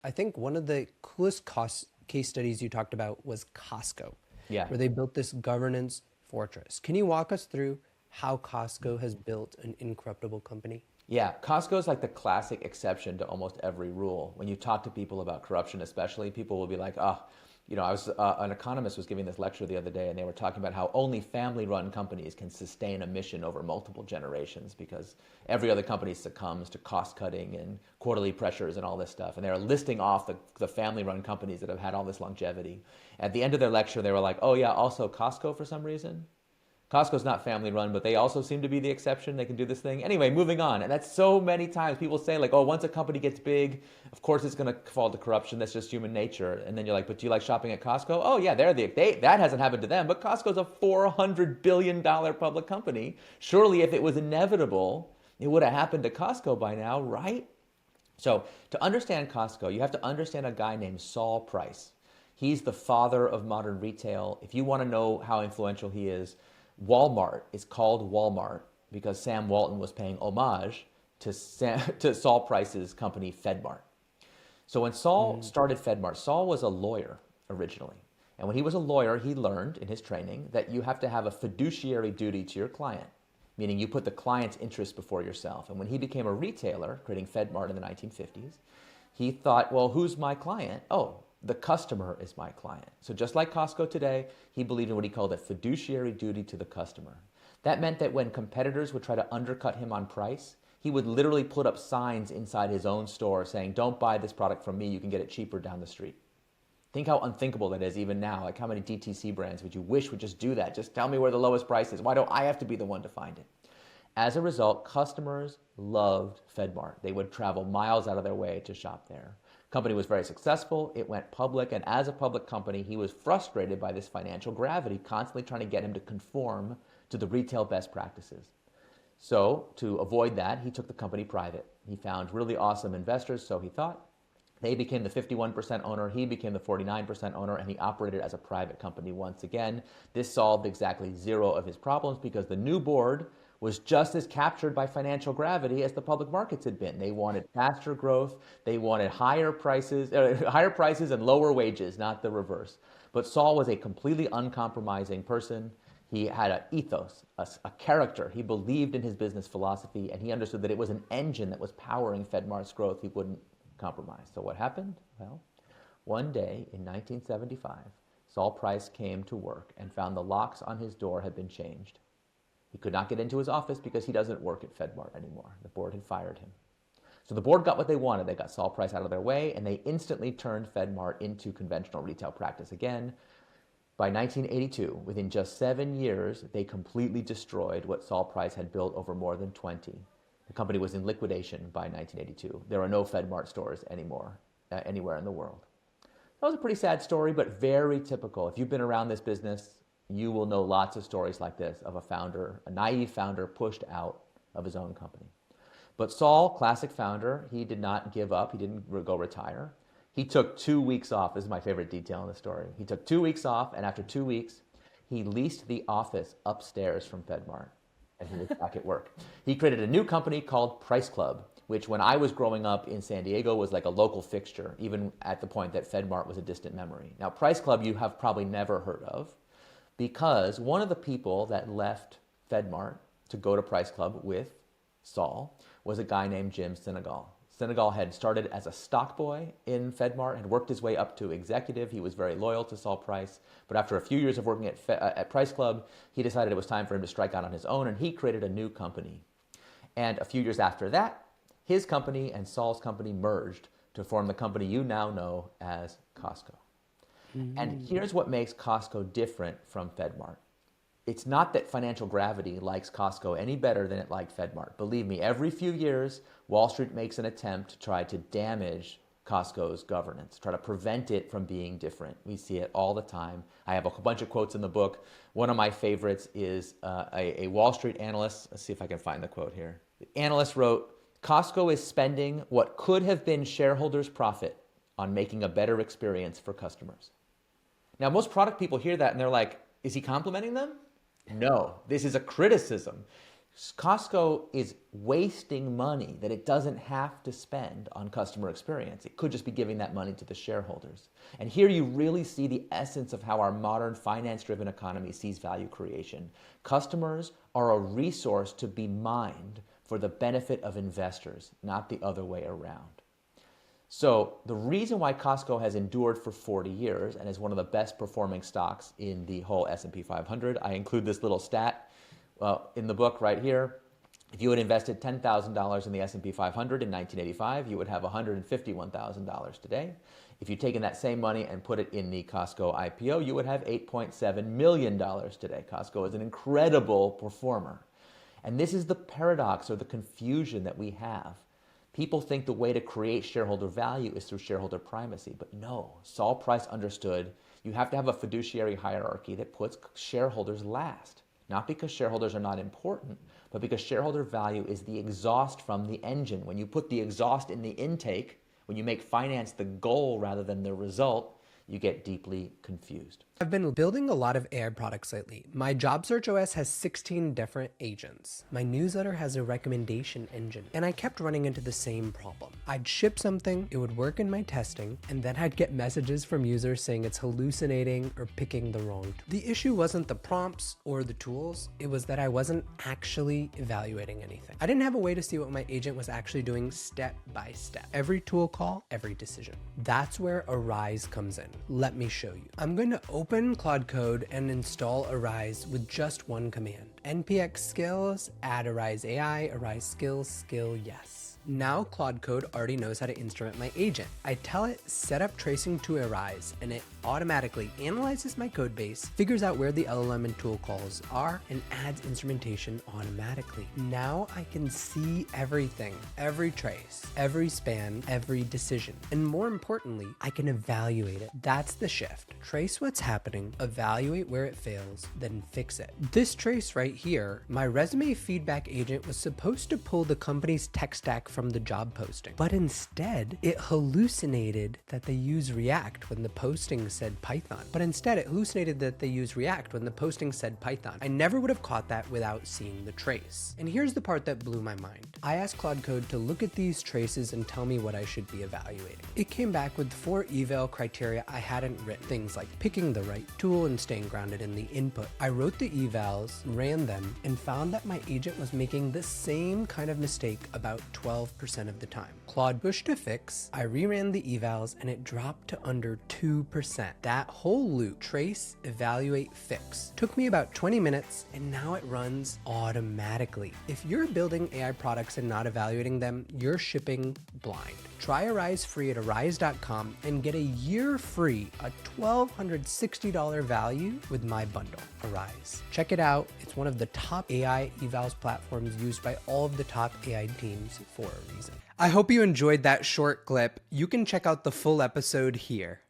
I think one of the coolest case studies you talked about was Costco, Yeah. where they built this governance fortress. Can you walk us through how Costco has built an incorruptible company? Yeah, Costco is like the classic exception to almost every rule. When you talk to people about corruption, especially, people will be like, "Oh, I was an economist was giving this lecture the other day, and they were talking about how only family-run companies can sustain a mission over multiple generations because every other company succumbs to cost cutting and quarterly pressures and all this stuff." And they were listing off the family-run companies that have had all this longevity. At the end of their lecture, they were like, "Oh yeah, also Costco for some reason." Costco's not family run, but they also seem to be the exception. They can do this thing. Anyway, moving on. And that's so many times people say, like, oh, once a company gets big, of course it's going to fall to corruption. That's just human nature. And then you're like, but do you like shopping at Costco? Oh, yeah, that hasn't happened to them. But Costco's a $400 billion public company. Surely if it was inevitable, it would have happened to Costco by now, right? So to understand Costco, you have to understand a guy named Saul Price. He's the father of modern retail. If you want to know how influential he is, Walmart is called Walmart because Sam Walton was paying homage to Saul Price's company FedMart. So when Saul Mm. started FedMart, Saul was a lawyer originally. And when he was a lawyer, he learned in his training that you have to have a fiduciary duty to your client, meaning you put the client's interest before yourself. And when he became a retailer, creating FedMart in the 1950s, he thought, well, who's my client? Oh, the customer is my client. So just like Costco today, he believed in what he called a fiduciary duty to the customer. That meant that when competitors would try to undercut him on price, he would literally put up signs inside his own store saying, don't buy this product from me, you can get it cheaper down the street. Think how unthinkable that is even now. Like how many DTC brands would you wish would just do that? Just tell me where the lowest price is. Why don't I have to be the one to find it? As a result, customers loved FedMart. They would travel miles out of their way to shop there. The company was very successful. It went public, and as a public company, he was frustrated by this financial gravity, constantly trying to get him to conform to the retail best practices. So, to avoid that, he took the company private. He found really awesome investors, so he thought. They became the 51% owner, he became the 49% owner, and he operated as a private company once again. This solved exactly zero of his problems because the new board was just as captured by financial gravity as the public markets had been. They wanted faster growth, they wanted higher prices and lower wages, not the reverse. But Saul was a completely uncompromising person. He had an ethos, a character. He believed in his business philosophy, and he understood that it was an engine that was powering FedMart's growth. He wouldn't compromise. So what happened? Well, one day in 1975, Saul Price came to work and found the locks on his door had been changed. He could not get into his office because he doesn't work at FedMart anymore. The board had fired him. So the board got what they wanted. They got Saul Price out of their way, and they instantly turned FedMart into conventional retail practice again. By 1982, within just 7 years, they completely destroyed what Saul Price had built over more than 20. The company was in liquidation by 1982. There are no FedMart stores anymore, anywhere in the world. That was a pretty sad story, but very typical. If you've been around this business, you will know lots of stories like this of a founder, a naive founder pushed out of his own company. But Saul, classic founder, he did not give up. He didn't go retire. He took 2 weeks off. This is my favorite detail in the story. He took 2 weeks off, and after 2 weeks, he leased the office upstairs from FedMart, and he was back at work. He created a new company called Price Club, which when I was growing up in San Diego was like a local fixture, even at the point that FedMart was a distant memory. Now, Price Club you have probably never heard of because one of the people that left FedMart to go to Price Club with Saul was a guy named Jim Sinegal. Sinegal had started as a stock boy in FedMart, had worked his way up to executive. He was very loyal to Saul Price. But after a few years of working at Price Club, he decided it was time for him to strike out on his own, and he created a new company. And a few years after that, his company and Saul's company merged to form the company you now know as Costco. And Mm. here's what makes Costco different from FedMart. It's not that financial gravity likes Costco any better than it liked FedMart. Believe me, every few years, Wall Street makes an attempt to try to damage Costco's governance, try to prevent it from being different. We see it all the time. I have a bunch of quotes in the book. One of my favorites is a Wall Street analyst. Let's see if I can find the quote here. The analyst wrote, Costco is spending what could have been shareholders' profit on making a better experience for customers. Now, most product people hear that and they're like, is he complimenting them? No, this is a criticism. Costco is wasting money that it doesn't have to spend on customer experience. It could just be giving that money to the shareholders. And here you really see the essence of how our modern finance-driven economy sees value creation. Customers are a resource to be mined for the benefit of investors, not the other way around. So the reason why Costco has endured for 40 years and is one of the best performing stocks in the whole S&P 500, I include this little stat in the book right here. If you had invested $10,000 in the S&P 500 in 1985, you would have $151,000 today. If you'd taken that same money and put it in the Costco IPO, you would have $8.7 million today. Costco is an incredible performer. And this is the paradox or the confusion that we have. People think the way to create shareholder value is through shareholder primacy, but no. Saul Price understood you have to have a fiduciary hierarchy that puts shareholders last. Not because shareholders are not important, but because shareholder value is the exhaust from the engine. When you put the exhaust in the intake, when you make finance the goal rather than the result, you get deeply confused. I've been building a lot of AI products lately. My job search OS has 16 different agents. My newsletter has a recommendation engine, and I kept running into the same problem. I'd ship something, it would work in my testing, and then I'd get messages from users saying it's hallucinating or picking the wrong tool. The issue wasn't the prompts or the tools, it was that I wasn't actually evaluating anything. I didn't have a way to see what my agent was actually doing step by step. Every tool call, every decision. That's where a Ries comes in. Let me show you. I'm going to open Claude Code and install a Ries with just one command. npx skills, add a Ries AI, a Ries skills, skill yes. Now Claude Code already knows how to instrument my agent. I tell it set up tracing to a Ries, and it automatically analyzes my code base, figures out where the LLM and tool calls are, and adds instrumentation automatically. Now I can see everything, every trace, every span, every decision. And more importantly, I can evaluate it. That's the shift. Trace what's happening, evaluate where it fails, then fix it. This trace right here, my resume feedback agent was supposed to pull the company's tech stack from the job posting, but instead it hallucinated that they use React when the posting said Python. I never would have caught that without seeing the trace. And here's the part that blew my mind. I asked Claude Code to look at these traces and tell me what I should be evaluating. It came back with 4 eval criteria I hadn't written. Things like picking the right tool and staying grounded in the input. I wrote the evals, ran them, and found that my agent was making the same kind of mistake about 12% of the time. Claude pushed to fix, I reran the evals, and it dropped to under 2%. That whole loop, trace, evaluate, fix, took me about 20 minutes, and now it runs automatically. If you're building AI products and not evaluating them, you're shipping blind. Try a Ries free at arise.com and get a year free, a $1,260 value with my bundle, Ries. Check it out. It's one of the top AI evals platforms used by all of the top AI teams for a reason. I hope you enjoyed that short clip. You can check out the full episode here.